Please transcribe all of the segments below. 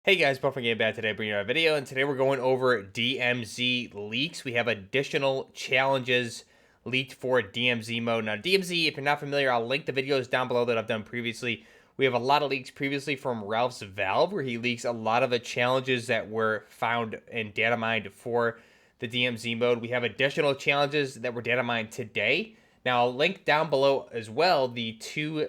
Hey guys, Buff Game Bad today, bringing you a video, and today we're going over DMZ leaks. We have additional challenges leaked for DMZ mode. Now, DMZ, if you're not familiar, I'll link the videos down below that I've done previously. We have a lot of leaks previously from RaplphsValve, where he leaks a lot of the challenges that were found in data mined for the DMZ mode. We have additional challenges that were data mined today. Now, I'll link down below as well the two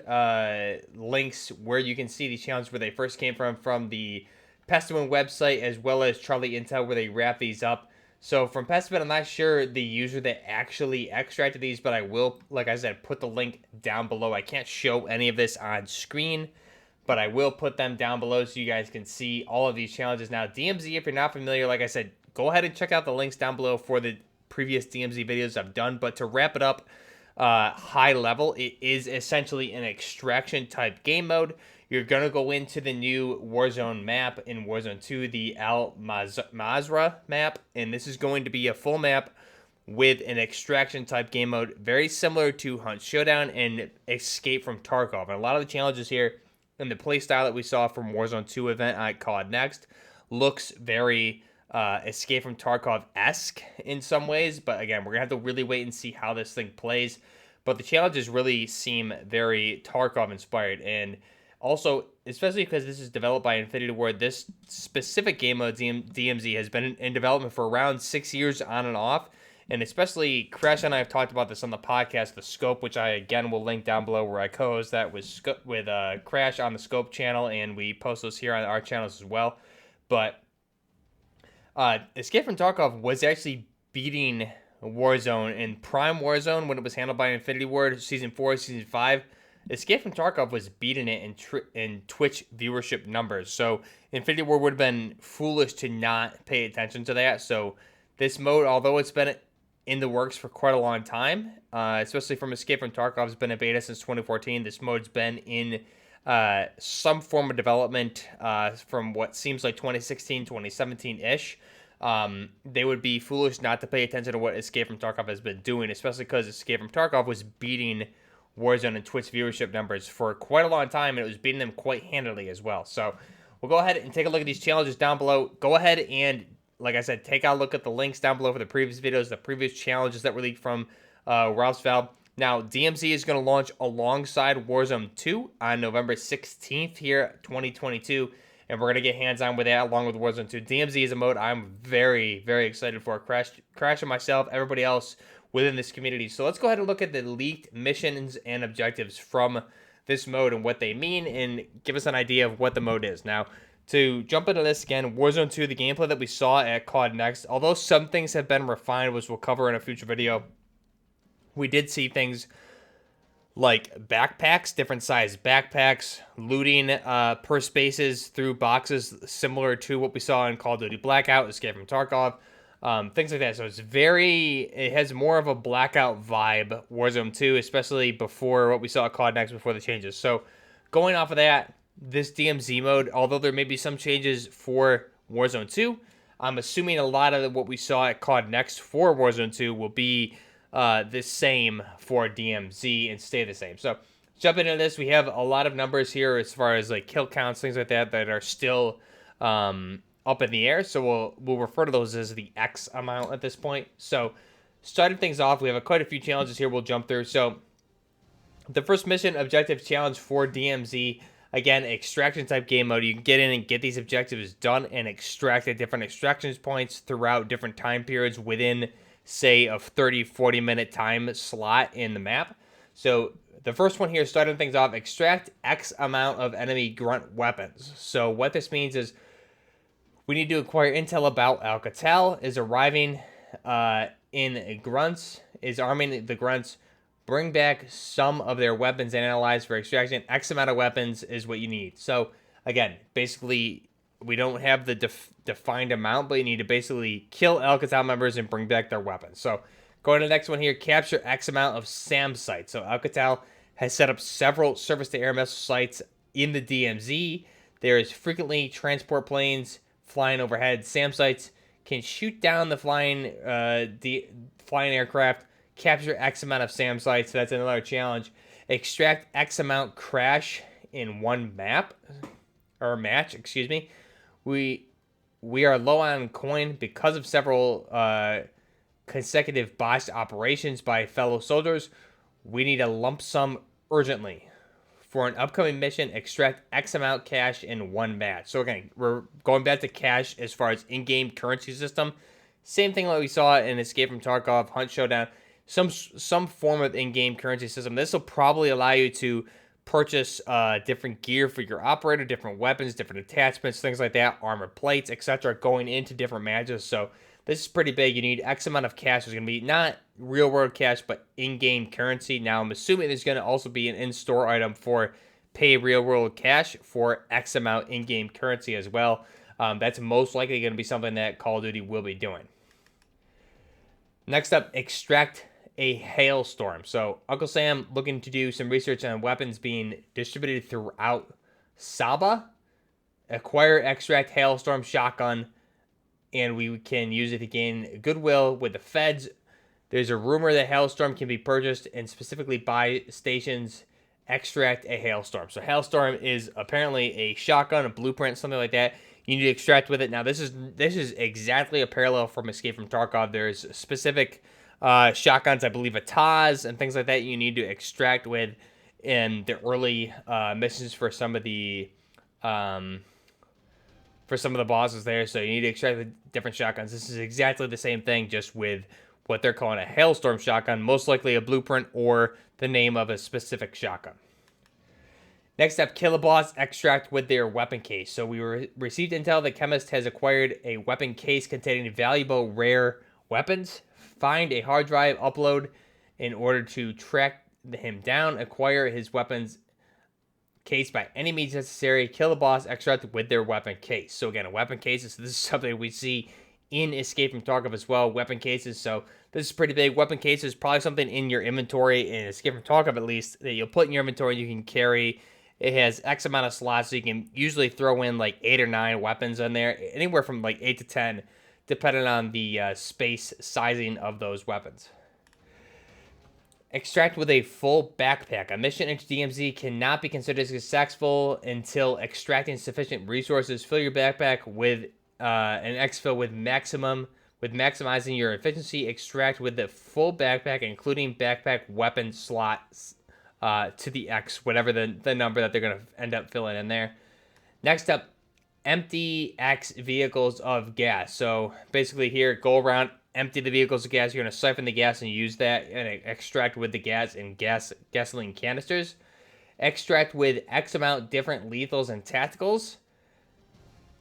links where you can see these challenges where they first came from the Pestilent website as well as Charlie Intel where they wrap these up. So from Pestilent, I'm not sure the user that actually extracted these, but I will, like I said, put the link down below. I can't show any of this on screen, but I will put them down below so you guys can see all of these challenges. Now, DMZ, if you're not familiar, like I said, go ahead and check out the links down below for the previous DMZ videos I've done. But to wrap it up, high level, it is essentially an extraction type game mode. You're going to go into the new Warzone map in Warzone 2, the Al Mazrah map, and this is going to be a full map with an extraction type game mode, very similar to Hunt Showdown and Escape from Tarkov. And a lot of the challenges here and the playstyle that we saw from Warzone 2 event at COD Next looks very Escape from Tarkov-esque in some ways, but again, we're going to have to really wait and see how this thing plays. But the challenges really seem very Tarkov-inspired, and also, especially because this is developed by Infinity Ward, this specific game mode, DMZ, has been in development for around 6 years on and off. And especially, Crash and I have talked about this on the podcast, The Scope, which I, again, will link down below where I co-host that with Crash on the Scope channel, and we post those here on our channels as well. But Escape from Tarkov was actually beating Warzone in Prime Warzone when it was handled by Infinity Ward, Season 4, Season 5. Escape from Tarkov was beating it in Twitch viewership numbers. So Infinity Ward would have been foolish to not pay attention to that. So this mode, although it's been in the works for quite a long time, especially from Escape from Tarkov, has been a beta since 2014. This mode's been in some form of development from what seems like 2016, 2017-ish. They would be foolish not to pay attention to what Escape from Tarkov has been doing, especially because Escape from Tarkov was beating Warzone and Twitch viewership numbers for quite a long time, and it was beating them quite handily as well. So we'll go ahead and take a look at these challenges down below. Go ahead and, like I said, take a look at the links down below for the previous videos, the previous challenges that were leaked from RaplphsValve. Now, DMZ is going to launch alongside Warzone 2 on November 16th here, 2022, and we're going to get hands-on with that along with Warzone 2. DMZ is a mode I'm very, very excited for. Crash and myself, everybody else within this community. So let's go ahead and look at the leaked missions and objectives from this mode and what they mean, and give us an idea of what the mode is. Now, to jump into this again, Warzone 2, the gameplay that we saw at COD Next, although some things have been refined, which we'll cover in a future video, we did see things like backpacks, different size backpacks, looting per spaces through boxes, similar to what we saw in Call of Duty Blackout, Escape from Tarkov, things like that. So it has more of a Blackout vibe, Warzone 2, especially before what we saw at COD Next before the changes. So going off of that, this DMZ mode, although there may be some changes for Warzone 2, I'm assuming a lot of what we saw at COD Next for Warzone 2 will be the same for DMZ and stay the same. So jumping into this, we have a lot of numbers here as far as like kill counts, things like that are still up in the air. So we'll refer to those as the X amount at this point. So starting things off, we have quite a few challenges here we'll jump through. So the first mission objective challenge for DMZ, again, extraction type game mode. You can get in and get these objectives done and extract at different extraction points throughout different time periods within, say, a 30-40 minute time slot in the map. So the first one here, starting things off, extract X amount of enemy grunt weapons. So what this means is we need to acquire intel about Alcatel is arriving in grunts, is arming the grunts, bring back some of their weapons and analyze for extraction. X amount of weapons is what you need. So again, basically, we don't have the defined amount, but you need to basically kill Alcatel members and bring back their weapons. So going to the next one here, capture X amount of SAM sites. So Alcatel has set up several surface-to-air missile sites in the DMZ. There is frequently transport planes flying overhead. SAM sites can shoot down the flying aircraft, capture X amount of SAM sites. So that's another challenge. Extract X amount crash in one match, We are low on coin because of several consecutive botched operations by fellow soldiers. We need a lump sum urgently. For an upcoming mission, extract X amount cash in one match. So again, we're going back to cash as far as in-game currency system. Same thing like we saw in Escape from Tarkov, Hunt Showdown. Some form of in-game currency system. This will probably allow you to purchase different gear for your operator, different weapons, different attachments, things like that, armor plates, etc. going into different matches. So this is pretty big. You need X amount of cash. There's going to be not real world cash, but in-game currency. Now, I'm assuming there's going to also be an in-store item for pay real world cash for X amount in-game currency as well. That's most likely going to be something that Call of Duty will be doing. Next up, extract a hailstorm. So Uncle Sam looking to do some research on weapons being distributed throughout Saba. Acquire, extract hailstorm shotgun, and we can use it to gain goodwill with the feds. There's a rumor that hailstorm can be purchased and specifically buy stations. Extract a hailstorm. So hailstorm is apparently a shotgun, a blueprint, something like that. You need to extract with it. Now this is exactly a parallel from Escape from Tarkov. There's specific shotguns, I believe, a Taz and things like that you need to extract with in the early missions for some of the bosses there. So you need to extract the different shotguns. This is exactly the same thing, just with what they're calling a hailstorm shotgun, most likely a blueprint or the name of a specific shotgun. Next up, kill a boss, extract with their weapon case. So we received intel that Chemist has acquired a weapon case containing valuable rare weapons. Find a hard drive, upload in order to track him down, acquire his weapons case by any means necessary, kill the boss, extract with their weapon case. So again, a weapon case, so this is something we see in Escape from Tarkov as well, weapon cases. So this is pretty big. Weapon cases, probably something in your inventory, in Escape from Tarkov at least, that you'll put in your inventory you can carry. It has X amount of slots, so you can usually throw in like 8 or 9 weapons in there, anywhere from like 8 to 10, depending on the space sizing of those weapons. Extract with a full backpack. A mission into DMZ cannot be considered successful until extracting sufficient resources. Fill your backpack with an exfil with maximizing your efficiency. Extract with the full backpack, including backpack weapon slots to the X, whatever the number that they're going to end up filling in there. Next up, empty X vehicles of gas. So basically here, go around, empty the vehicles of gas. You're going to siphon the gas and use that and extract with the gas in gasoline canisters. Extract with X amount different lethals and tacticals.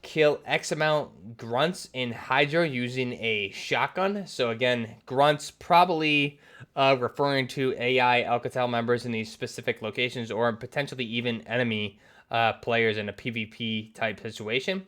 Kill X amount grunts in Hydro using a shotgun. So again, grunts probably referring to AI Alcatel members in these specific locations, or potentially even enemy players in a PvP type situation.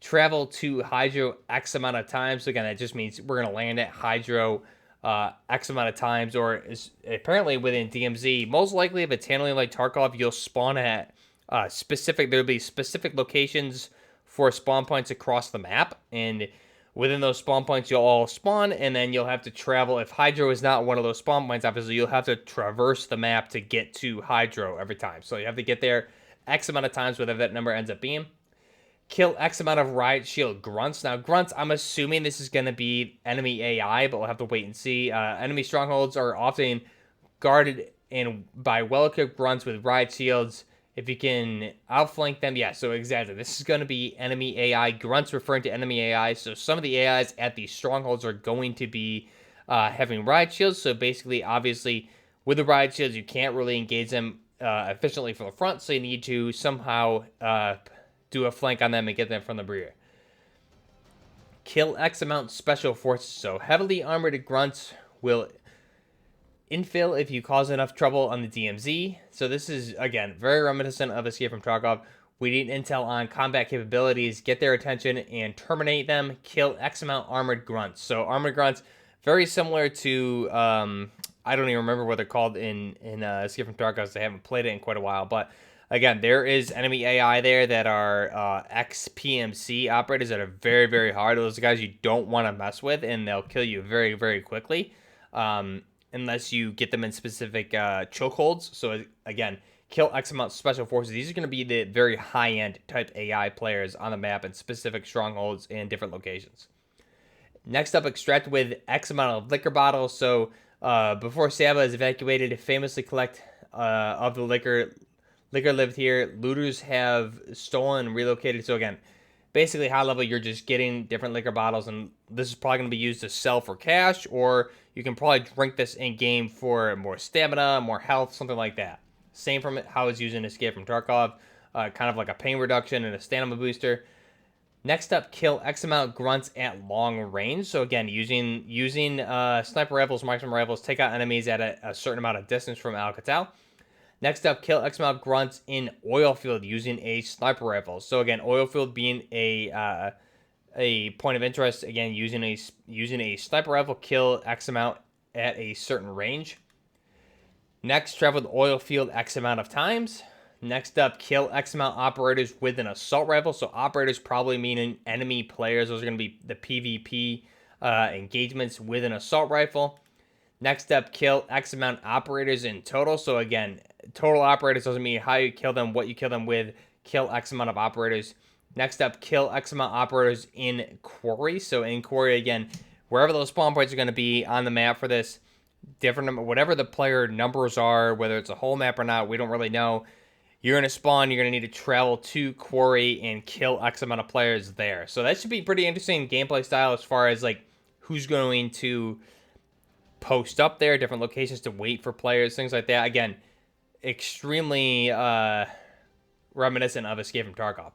Travel to Hydro X amount of times. So again, that just means we're going to land at Hydro X amount of times, or is apparently within DMZ. Most likely, if it's handling like Tarkov, you'll spawn at there'll be specific locations for spawn points across the map, and within those spawn points you'll all spawn, and then you'll have to travel. If Hydro is not one of those spawn points, obviously you'll have to traverse the map to get to Hydro every time. So you have to get there X amount of times, whatever that number ends up being. Kill X amount of riot shield grunts. Now grunts, I'm assuming this is going to be enemy AI, but we'll have to wait and see. Enemy strongholds are often guarded by well-equipped grunts with riot shields. If you can outflank them, yeah, so exactly. This is going to be enemy AI. Grunts referring to enemy AI. So some of the AIs at these strongholds are going to be having riot shields. So basically, obviously, with the riot shields, you can't really engage them efficiently from the front. So you need to somehow do a flank on them and get them from the rear. Kill X amount special forces. So heavily armored grunts will infill if you cause enough trouble on the DMZ. So this is, again, very reminiscent of Escape from Tarkov. We need intel on combat capabilities, get their attention, and terminate them. Kill X amount armored grunts. So armored grunts, very similar to, I don't even remember what they're called in Escape from Tarkov. I haven't played it in quite a while. But again, there is enemy AI there that are ex-PMC operators that are very, very hard. Those are guys you don't want to mess with, and they'll kill you very, very quickly. Unless you get them in specific chokeholds. So again, kill X amount of special forces. These are going to be the very high-end type AI players on the map in specific strongholds and different locations. Next up, extract with X amount of liquor bottles. So before Saba is evacuated, famously collect of the liquor. Liquor lived here. Looters have stolen and relocated. So again, basically high level, you're just getting different liquor bottles, and this is probably going to be used to sell for cash, or you can probably drink this in game for more stamina, more health, something like that. Same from how it's used in Escape from Tarkov, kind of like a pain reduction and a stamina booster. Next up, kill X amount grunts at long range. So again, using sniper rifles, marksman rifles, take out enemies at a certain amount of distance from Alcatel. Next up, kill X amount grunts in oil field using a sniper rifle. So again, oil field being a point of interest. Again, using a sniper rifle, kill X amount at a certain range. Next, travel the oil field X amount of times. Next up, kill X amount operators with an assault rifle. So operators probably meaning enemy players. Those are going to be the PvP engagements with an assault rifle. Next up, kill X amount operators in total. So again, total operators doesn't mean how you kill them, what you kill them with. Kill X amount of operators. Next up, kill X amount operators in quarry. So in quarry, again, wherever those spawn points are going to be on the map for this, different, whatever the player numbers are, whether it's a whole map or not, we don't really know. You're going to spawn, you're going to need to travel to quarry and kill X amount of players there. So that should be pretty interesting gameplay style as far as like who's going to post up there, different locations to wait for players, things like that. Again, extremely reminiscent of Escape from Tarkov.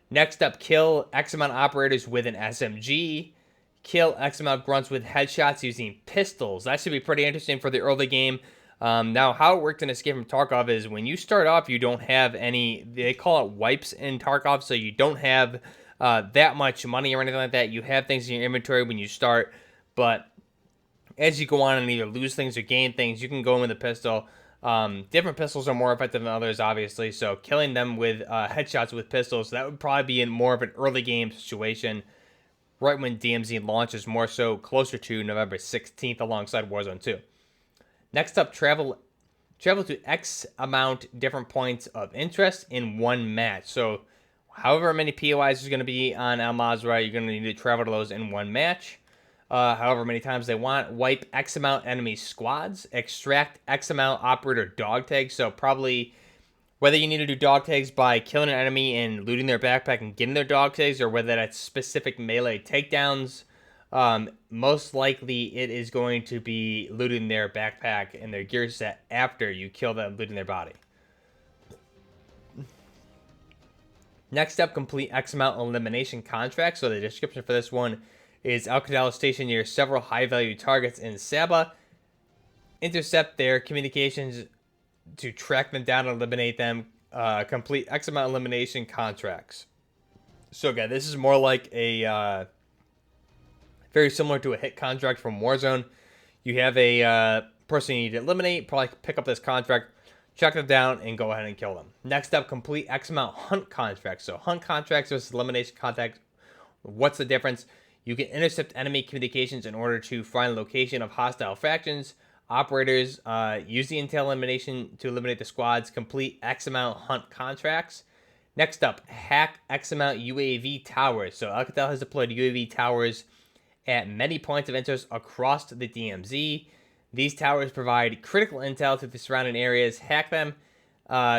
Next up, kill X amount of operators with an SMG. Kill X amount of grunts with headshots using pistols. That should be pretty interesting for the early game. Now, how it worked in Escape from Tarkov is when you start off, you don't have any, they call it wipes in Tarkov, so you don't have that much money or anything like that. You have things in your inventory when you start, but as you go on and either lose things or gain things, you can go in with a pistol. Different pistols are more effective than others, obviously, so killing them with headshots with pistols, that would probably be in more of an early game situation, right when DMZ launches, more so closer to November 16th alongside Warzone 2. Next up, travel to X amount different points of interest in one match. So however many POIs is going to be on MWII, you're going to need to travel to those in one match. However many times they want. Wipe X amount enemy squads. Extract X amount operator dog tags. So probably whether you need to do dog tags by killing an enemy and looting their backpack and getting their dog tags, or whether that's specific melee takedowns, most likely it is going to be looting their backpack and their gear set after you kill them, looting their body. Next up, complete X amount elimination contracts. So the description for this one is Alcatel station near several high-value targets in Saba. Intercept their communications to track them down and eliminate them. Complete X amount elimination contracts. So again, this is more like a very similar to a hit contract from Warzone. You have a person you need to eliminate, probably pick up this contract, track them down, and go ahead and kill them. Next up, complete X amount hunt contracts. So hunt contracts versus elimination contracts. What's the difference? You can intercept enemy communications in order to find the location of hostile factions. Operators use the intel elimination to eliminate the squads. Complete X amount hunt contracts. Next up, hack X amount UAV towers. So Alcatel has deployed UAV towers at many points of interest across the DMZ. These towers provide critical intel to the surrounding areas. Hack them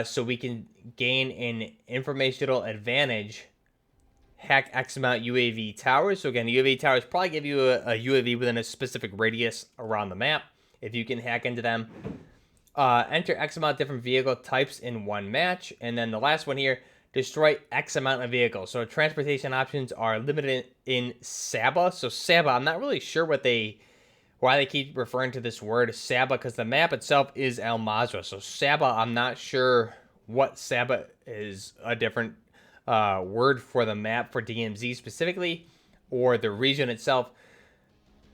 so we can gain an informational advantage. Hack X amount UAV towers. So again, UAV towers probably give you a UAV within a specific radius around the map if you can hack into them. Enter X amount different vehicle types in one match. And then the last one here, destroy X amount of vehicles. So transportation options are limited in Saba. So Saba, I'm not really sure why they keep referring to this word Saba, because the map itself is MWII. So Saba, I'm not sure what Saba is, a different word for the map for DMZ specifically, or the region itself.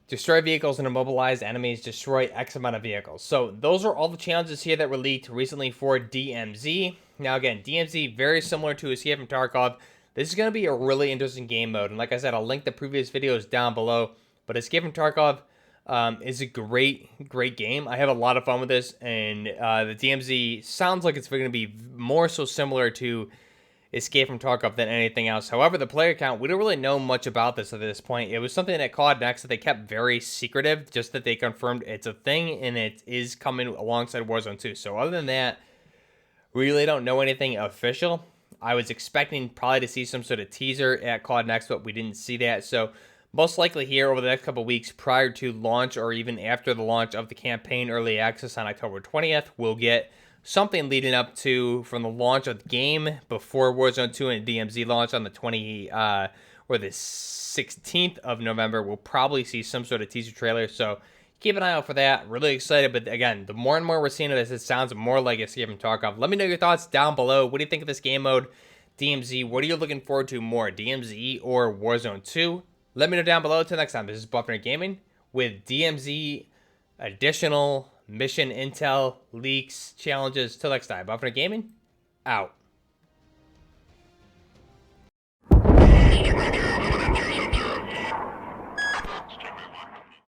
Destroy vehicles and immobilize enemies. Destroy X amount of vehicles. So those are all the challenges here that were leaked recently for DMZ. Now again, DMZ, very similar to Escape from Tarkov. This is going to be a really interesting game mode. And like I said, I'll link the previous videos down below. But Escape from Tarkov, is a great game. I have a lot of fun with this, and the DMZ sounds like it's going to be more so similar to Escape from Tarkov than anything else. However, the player count, we don't really know much about this at this point. It was something that COD Next that they kept very secretive, just that they confirmed it's a thing and it is coming alongside Warzone 2. So other than that, we really don't know anything official. I was expecting probably to see some sort of teaser at COD Next, but we didn't see that. So most likely here over the next couple weeks prior to launch or even after the launch of the campaign early access on October 20th, we'll get something leading up to from the launch of the game before Warzone 2 and DMZ launch on the 16th of November. We'll probably see some sort of teaser trailer. So keep an eye out for that. Really excited. But again, the more and more we're seeing of this, it sounds more like Escape from Tarkov. Let me know your thoughts down below. What do you think of this game mode? DMZ, what are you looking forward to more? DMZ or Warzone 2? Let me know down below. Until next time, this is Buffner Gaming with DMZ additional mission intel, leaks, challenges. Till next time, Buffner Gaming, out.